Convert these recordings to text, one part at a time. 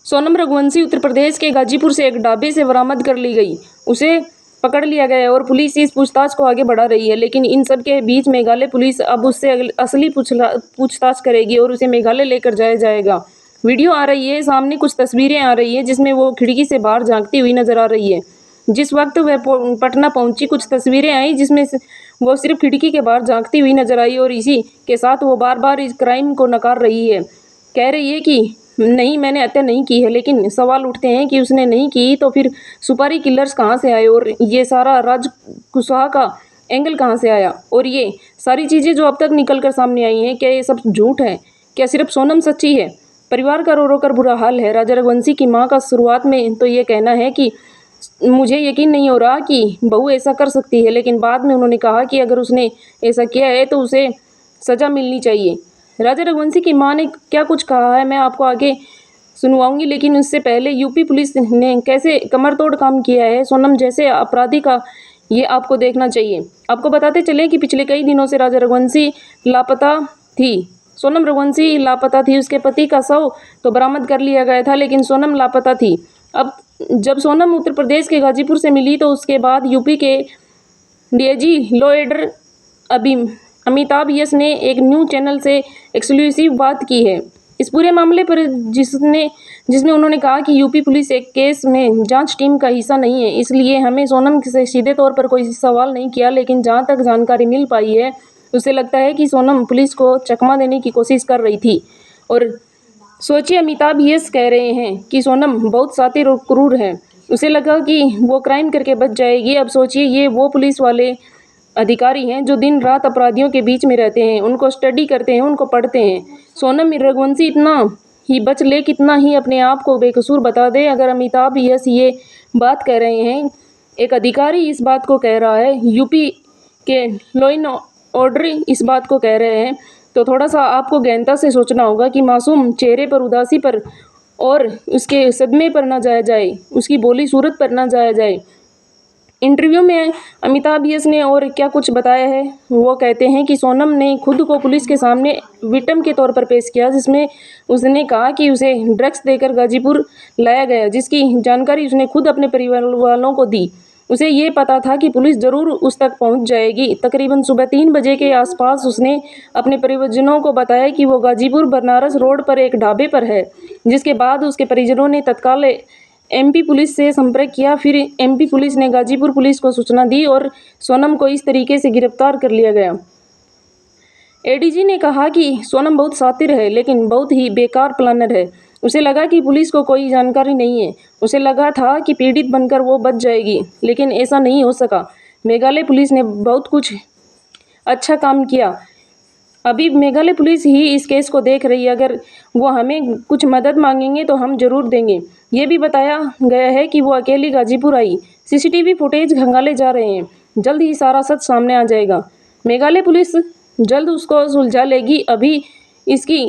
सोनम रघुवंशी उत्तर प्रदेश के गाजीपुर से एक ढाबे से बरामद कर ली गई। उसे पकड़ लिया गया और पुलिस इस पूछताछ को आगे बढ़ा रही है। लेकिन इन सब के बीच मेघालय पुलिस अब उससे असली पूछताछ करेगी और उसे मेघालय लेकर जाया जाएगा। वीडियो आ रही है सामने, कुछ तस्वीरें आ रही है जिसमें वो खिड़की से बाहर झांकती हुई नजर आ रही है। जिस वक्त वह पटना पहुंची, कुछ तस्वीरें आई जिसमें वो सिर्फ खिड़की के बाहर झांकती हुई नजर आई और इसी के साथ वो बार बार इस क्राइम को नकार रही है। कह रही है कि नहीं, मैंने हत्या नहीं की है। लेकिन सवाल उठते हैं कि उसने नहीं की तो फिर सुपारी किलर्स कहाँ से आए और ये सारा राज कुशवाहा का एंगल कहाँ से आया, और ये सारी चीज़ें जो अब तक निकल कर सामने आई हैं, क्या ये सब झूठ है? क्या सिर्फ सोनम सच्ची है? परिवार का रो रो कर बुरा हाल है। राजा रघुवंशी की माँ का शुरुआत में तो ये कहना है कि मुझे यकीन नहीं हो रहा कि बहू ऐसा कर सकती है, लेकिन बाद में उन्होंने कहा कि अगर उसने ऐसा किया है तो उसे सज़ा मिलनी चाहिए। राजा रघुवंशी की मां ने क्या कुछ कहा है मैं आपको आगे सुनवाऊंगी, लेकिन उससे पहले यूपी पुलिस ने कैसे कमरतोड़ काम किया है सोनम जैसे अपराधी का, ये आपको देखना चाहिए। आपको बताते चले कि पिछले कई दिनों से राजा रघुवंशी लापता थी। सोनम रघुवंशी लापता थी। उसके पति का शव तो बरामद कर लिया गया था, लेकिन सोनम लापता थी। अब जब सोनम उत्तर प्रदेश के गाजीपुर से मिली तो उसके बाद यूपी के डीआईजी लॉ एंड अभी अमिताभ यस ने एक न्यूज़ चैनल से एक्सक्लूसिव बात की है इस पूरे मामले पर, जिसमें उन्होंने कहा कि यूपी पुलिस एक केस में जांच टीम का हिस्सा नहीं है, इसलिए हमें सोनम से सीधे तौर पर कोई सवाल नहीं किया। लेकिन जहां तक जानकारी मिल पाई है उसे लगता है कि सोनम पुलिस को चकमा देने की कोशिश कर रही थी। और सोचिए, अमिताभ यस कह रहे हैं कि सोनम बहुत शातिर और क्रूर है। उसे लगा कि वो क्राइम करके बच जाएगी। अब सोचिए, ये वो पुलिस वाले अधिकारी हैं जो दिन रात अपराधियों के बीच में रहते हैं, उनको स्टडी करते हैं, उनको पढ़ते हैं। सोनम रघुवंशी इतना ही बच ले, कितना ही अपने आप को बेकसूर बता दे। अगर अमिताभ यस ये बात कह रहे हैं, एक अधिकारी इस बात को कह रहा है, यूपी के लॉ एंड ऑर्डर इस बात को कह रहे हैं, तो थोड़ा सा आपको गहनता से सोचना होगा कि मासूम चेहरे पर उदासी पर और उसके सदमे पर ना जाया जाए, उसकी बोली सूरत पर ना जाया जाए। इंटरव्यू में अमिताभ यस ने और क्या कुछ बताया है। वो कहते हैं कि सोनम ने खुद को पुलिस के सामने विक्टिम के तौर पर पेश किया, जिसमें उसने कहा कि उसे ड्रग्स देकर गाजीपुर लाया गया, जिसकी जानकारी उसने खुद अपने परिवार वालों को दी। उसे ये पता था कि पुलिस ज़रूर उस तक पहुंच जाएगी। तकरीबन सुबह 3 बजे के आसपास उसने अपने परिजनों को बताया कि वो गाजीपुर बनारस रोड पर एक ढाबे पर है, जिसके बाद उसके परिजनों ने तत्काल एमपी पुलिस से संपर्क किया। फिर एमपी पुलिस ने गाजीपुर पुलिस को सूचना दी और सोनम को इस तरीके से गिरफ्तार कर लिया गया। एडीजी ने कहा कि सोनम बहुत शातिर है, लेकिन बहुत ही बेकार प्लानर है। उसे लगा कि पुलिस को कोई जानकारी नहीं है। उसे लगा था कि पीड़ित बनकर वो बच जाएगी, लेकिन ऐसा नहीं हो सका। मेघालय पुलिस ने बहुत कुछ अच्छा काम किया। अभी मेघालय पुलिस ही इस केस को देख रही है। अगर वो हमें कुछ मदद मांगेंगे तो हम जरूर देंगे। ये भी बताया गया है कि वो अकेली गाजीपुर आई। सीसीटीवी फुटेज खंगाले जा रहे हैं। जल्द ही सारा सच सामने आ जाएगा। मेघालय पुलिस जल्द उसको सुलझा लेगी। अभी इसकी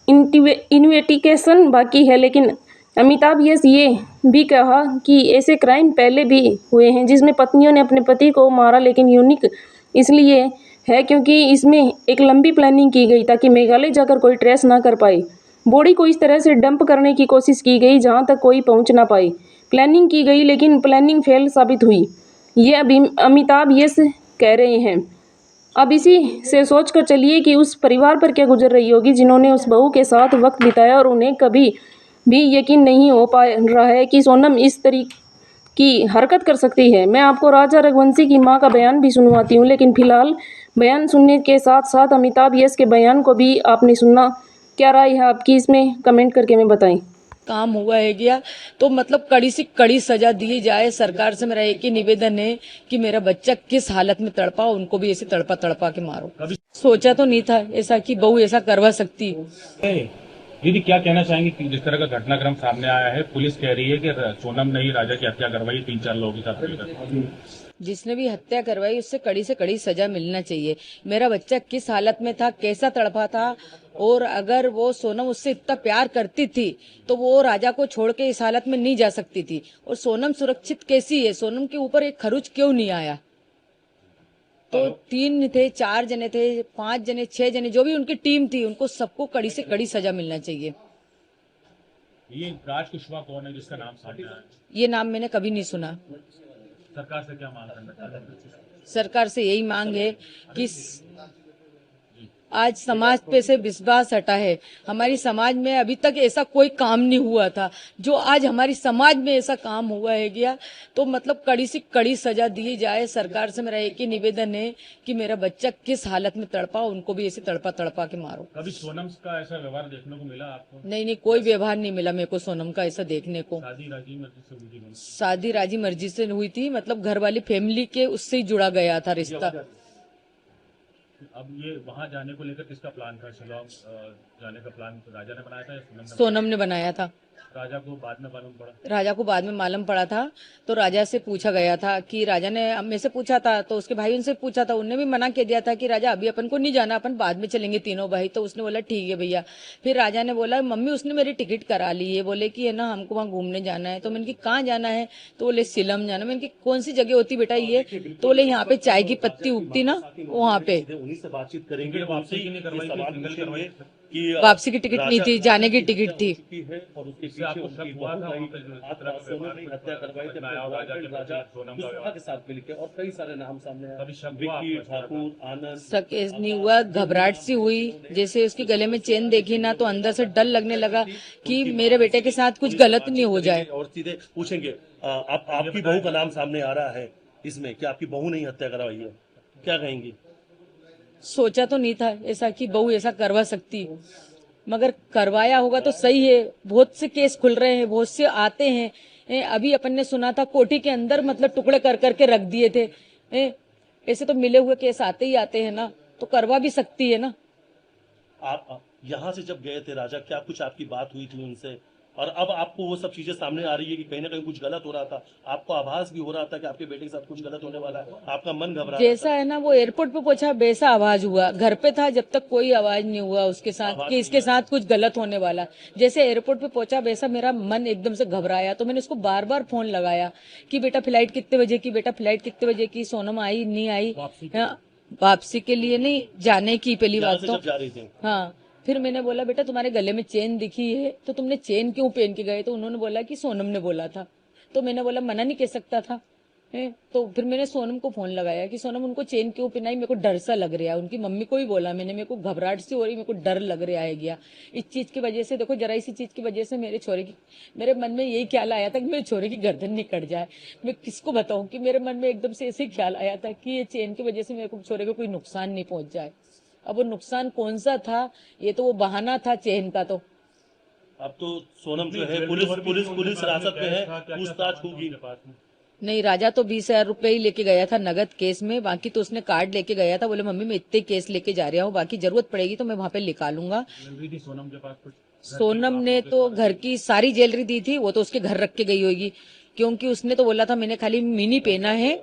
इन्वेस्टिगेशन बाकी है। लेकिन अमिताभ यस ये भी कहा कि ऐसे क्राइम पहले भी हुए हैं जिसमें पत्नियों ने अपने पति को मारा, लेकिन यूनिक इसलिए है क्योंकि इसमें एक लंबी प्लानिंग की गई ताकि मेघालय जाकर कोई ट्रेस ना कर पाए। बॉडी को इस तरह से डंप करने की कोशिश की गई जहां तक कोई पहुंच ना पाए। प्लानिंग की गई, लेकिन प्लानिंग फेल साबित हुई। ये अभी अमिताभ यस कह रहे हैं। अब इसी से सोच कर चलिए कि उस परिवार पर क्या गुजर रही होगी जिन्होंने उस बहू के साथ वक्त बिताया और उन्हें कभी भी यकीन नहीं हो पा रहा है कि सोनम इस तरीके की हरकत कर सकती है। मैं आपको राजा रघुवंशी की मां का बयान भी सुनवाती हूँ, लेकिन फिलहाल बयान सुनने के साथ साथ अमिताभ यस के बयान को भी आपने सुनना। क्या राय है आपकी इसमें, कमेंट करके हमें बताएं। काम हुआ है गया तो मतलब कड़ी से कड़ी सजा दी जाए। सरकार से मेरा एक ही निवेदन है कि मेरा बच्चा किस हालत में तड़पा, उनको भी ऐसे तड़पा तड़पा के मारो। सोचा तो नहीं था ऐसा कि बहू ऐसा करवा सकती। दीदी, क्या कहना चाहेंगे कि जिस तरह का घटनाक्रम सामने आया है, पुलिस कह रही है कि सोनम ने ही राजा की हत्या करवाई 3-4 लोगों के साथ मिलकर। जिसने भी हत्या करवाई उससे कड़ी से कड़ी सजा मिलना चाहिए। मेरा बच्चा किस हालत में था, कैसा तड़पा था, और अगर वो सोनम उससे इतना प्यार करती थी तो वो राजा को छोड़ के इस हालत में नहीं जा सकती थी। और सोनम सुरक्षित कैसी है, सोनम के ऊपर एक खरोच क्यों नहीं आया? तो 3 थे, 4 जने थे, 5 जने, 6 जने, जो भी उनकी टीम थी, उनको सबको कड़ी से कड़ी सजा मिलना चाहिए। ये राज कुशवाहा कौन है जिसका नाम सामने आया है? ये नाम मैंने कभी नहीं सुना। सरकार से क्या मांग करना चाहते हैं? सरकार से यही मांग है कि आज समाज पे से विश्वास हटा है। हमारी समाज में अभी तक ऐसा कोई काम नहीं हुआ था, जो आज हमारी समाज में ऐसा काम हुआ है गया, तो मतलब कड़ी से कड़ी सजा दी जाए। सरकार से मेरा एक ही निवेदन है कि मेरा बच्चा किस हालत में तड़पा, उनको भी ऐसे तड़पा तड़पा के मारो। कभी सोनम का ऐसा व्यवहार देखने को मिला आपको? नहीं नहीं, कोई व्यवहार नहीं मिला मेरे को सोनम का ऐसा देखने को। शादी राजी मर्जी से हुई थी? शादी राजी मर्जी से हुई थी, मतलब घर वाली फैमिली के उससे ही जुड़ा गया था रिश्ता। अब ये वहाँ जाने को लेकर किसका प्लान था? शिलोंग जाने का प्लान राजा ने बनाया था या सोनम ने? सोनम ने बनाया था। राजा को बाद में मालूम पड़ा? राजा को बाद में मालूम पड़ा था, तो राजा से पूछा गया था कि राजा ने मेरे से पूछा था, तो उसके भाई उनसे पूछा था, उनने भी मना कर दिया था कि राजा अभी अपन को नहीं जाना, अपन बाद में चलेंगे तीनों भाई। तो उसने बोला ठीक है भैया। फिर राजा ने बोला मम्मी उसने मेरी टिकट करा ली है, बोले कि है ना हमको वहाँ घूमने जाना है। तो मैंने कि कहाँ जाना है? तो बोले शिलम जाना। मैंने कि कौन सी जगह होती बेटा ये? तो बोले यहाँ पे चाय की पत्ती उगती ना, वहाँ पे। उन्हीं से बातचीत करेंगे। वापसी की नहीं करवाई, सिंगल करवाई कि वापसी की टिकट नहीं थी, जाने की टिकट थी। है और उसके पीछे आपको उनकी शक हुआ था बहू वहाँ पे जो इस तरह का सोनम व्यवहार ने हत्या करवाई थी आया और राजा के राजा सोनम का कुशवाहा व्यवहार के साथ मिलकर, और कई सारे नाम सामने आए। कभी शक हुआ विक्की आपको? ठाकुर, आनंद। शक नहीं हुआ, घबराहट सी हुई। जैसे उसके गले में चेन देखी ना, तो अंदर से डर लगने लगा कि मेरे बेटे के साथ कुछ गलत नहीं हो जाए। और सीधे पूछेंगे आपकी बहू का नाम सामने आ रहा है इसमें, कि आपकी बहू ने ही हत्या करवाई है, क्या कहेंगी? सोचा तो नहीं था ऐसा कि बहू ऐसा करवा सकती, मगर करवाया होगा तो सही है। बहुत से केस खुल रहे हैं, बहुत से आते हैं। अभी अपन ने सुना था कोठी के अंदर मतलब टुकड़े कर करके रख दिए थे। ऐसे तो मिले हुए केस आते ही आते हैं ना, तो करवा भी सकती है ना। आप यहाँ से जब गए थे राजा, क्या कुछ आपकी बात हुई थी उनसे? और अब आपको वो सब चीजें सामने आ रही है कि कहीं ना कहीं कुछ गलत हो रहा था, आपको आभास भी हो रहा था कि आपके बेटे के साथ कुछ गलत होने वाला है, आपका मन घबरा जैसा है ना वो एयरपोर्ट पे पहुंचा वैसा आवाज हुआ। घर पे था जब तक कोई आवाज नहीं हुआ उसके साथ कि इसके साथ कुछ गलत होने वाला। जैसे एयरपोर्ट पे पहुंचा वैसा मेरा मन एकदम से घबराया। तो मैंने उसको बार बार फोन लगाया कि बेटा फ्लाइट कितने बजे की, बेटा फ्लाइट कितने बजे की। सोनम आई नहीं आई? वापसी के लिए नहीं, जाने की पहली बात तो। जा रही थी। हाँ, फिर मैंने बोला बेटा तुम्हारे गले में चेन दिखी है, तो तुमने चेन क्यों पहन के गए? तो उन्होंने बोला कि सोनम ने बोला था। तो मैंने बोला मना नहीं कह सकता था। तो फिर मैंने सोनम को फोन लगाया कि सोनम उनको चेन क्यों पहनाई, मेरे को डर सा लग रहा है। उनकी मम्मी को ही बोला मैंने, मेरे को घबराहट सी हो रही, मेरे को डर लग रहा है गया इस चीज की वजह से। देखो जरा इसी चीज की वजह से मेरे मन में यही ख्याल आया था कि मेरे छोरे की गर्दन नहीं कट जाए। मैं किसको बताऊं कि मेरे मन में एकदम से ऐसे ख्याल आया था कि ये चेन की वजह से मेरे को छोरे को कोई नुकसान नहीं पहुंच जाए। अब वो नुकसान कौन सा था? ये तो वो बहाना था चेन का। तो अब तो सोनम जो है पुलिस हिरासत में है, पूछताछ होगी। नहीं, राजा तो 20,000 रुपए ही लेके गया था नगद केस में, बाकी तो उसने कार्ड लेके गया था। बोले मम्मी मैं इतने केस लेके जा रहा हूँ, बाकी जरूरत पड़ेगी तो मैं वहां पे निकालूंगा। सोनम के पास कुछ? सोनम ने तो घर की सारी ज्वेलरी दी थी, वो तो उसके घर रख के गई होगी, क्योंकि उसने तो बोला था मैंने खाली मिनी पहना है।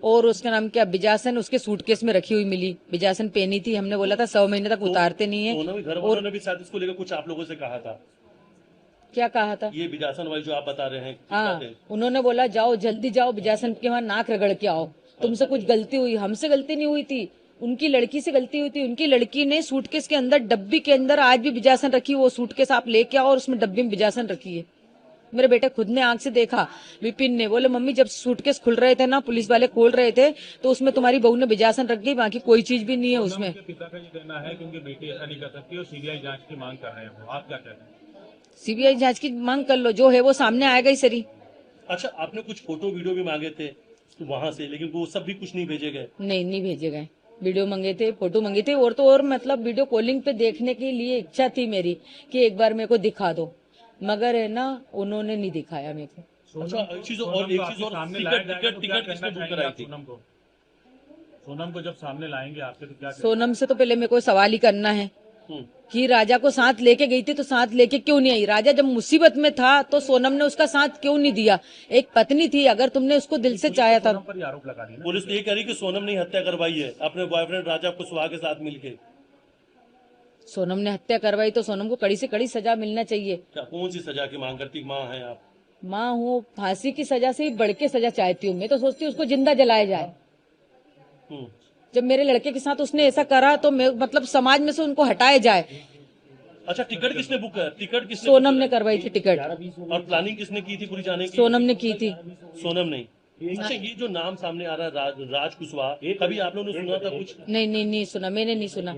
और उसका नाम क्या, बिजासन, उसके सूटकेस में रखी हुई मिली। बिजासन पहनी थी, हमने बोला था 100 महीने तक उतारते नहीं है। सोनम घर वालों ने भी शायद इसको लेकर कुछ आप लोगों से कहा था। क्या कहा था? ये बिजासन वाली जो आप बता रहे हैं, हाँ, उन्होंने बोला जाओ जल्दी जाओ बिजासन के वहाँ नाक रगड़ के आओ, तुमसे कुछ गलती हुई। हमसे गलती नहीं हुई थी, उनकी लड़की से गलती हुई थी। उनकी लड़की ने सूटकेस के अंदर, डब्बी के अंदर आज भी बिजासन रखी। वो सूटकेस आप लेके आओ और उसमें डब्बी में बिजासन रखी है। मेरे बेटे खुद ने आंख से देखा। विपिन ने बोले मम्मी जब सूटकेस खुल रहे थे ना, पुलिस वाले खोल रहे थे, तो उसमें तुम्हारी बहू ने बिजासन रख दी, बाकी कोई चीज भी नहीं है उसमें। पिता का ये कहना है कि उनकी बेटी ऐसा नहीं कर सकती और सीबीआई जांच की मांग कर रहे हैं। आप क्या कहते हैं? सीबीआई जांच की मांग कर लो, जो है वो सामने आएगा ही सरी। अच्छा, आपने कुछ फोटो वीडियो भी मांगे थे वहां से, लेकिन वो सब भी कुछ नहीं भेजे गए? नहीं भेजे गए। वीडियो मंगे थे, फोटो मंगे थे, और तो और मतलब वीडियो कॉलिंग पे देखने के लिए इच्छा थी मेरी कि एक बार मेरे को दिखा दो, मगर है ना उन्होंने नहीं दिखाया मेरे को। अच्छा, एक चीज और टिकट किसने बुक कराई थी? सोनम को जब सामने लाएंगे आपके तो क्या? सोनम से तो पहले मेरे को सवाल ही करना है कि राजा को साथ लेके गई थी तो साथ लेके क्यों नहीं आई? राजा जब मुसीबत में था तो सोनम ने उसका साथ क्यों नहीं दिया? एक पत्नी थी, अगर तुमने उसको दिल से चाहा था। पर आरोप लगा दिया। पुलिस ये कह रही कि सोनम ने हत्या करवाई है अपने बॉयफ्रेंड राजा कुशवाहा के साथ मिलके। सोनम ने हत्या करवाई तो सोनम को कड़ी से कड़ी सजा मिलना चाहिए। क्या कौन सी सजा की मांग करती? माँ है आप? माँ हूँ, फांसी की सजा से ही बढ़ के सजा चाहती हूँ। मैं तो सोचती हूँ उसको जिंदा जलाया जाए। जब मेरे लड़के के साथ उसने ऐसा करा तो मैं मतलब समाज में से उनको हटाया जाए। अच्छा, टिकट किसने बुक किया? टिकट किसने सोनम ने करवाई थी टिकट, और प्लानिंग किसने की थी पूरी जाने की? सोनम ने की थी। सोनम नहीं। अच्छा, ये जो नाम सामने आ रहा है राज कुशवाहा, कभी आप लोगों ने सुना था कुछ? नहीं नहीं नहीं सुना, मैंने नहीं सुना।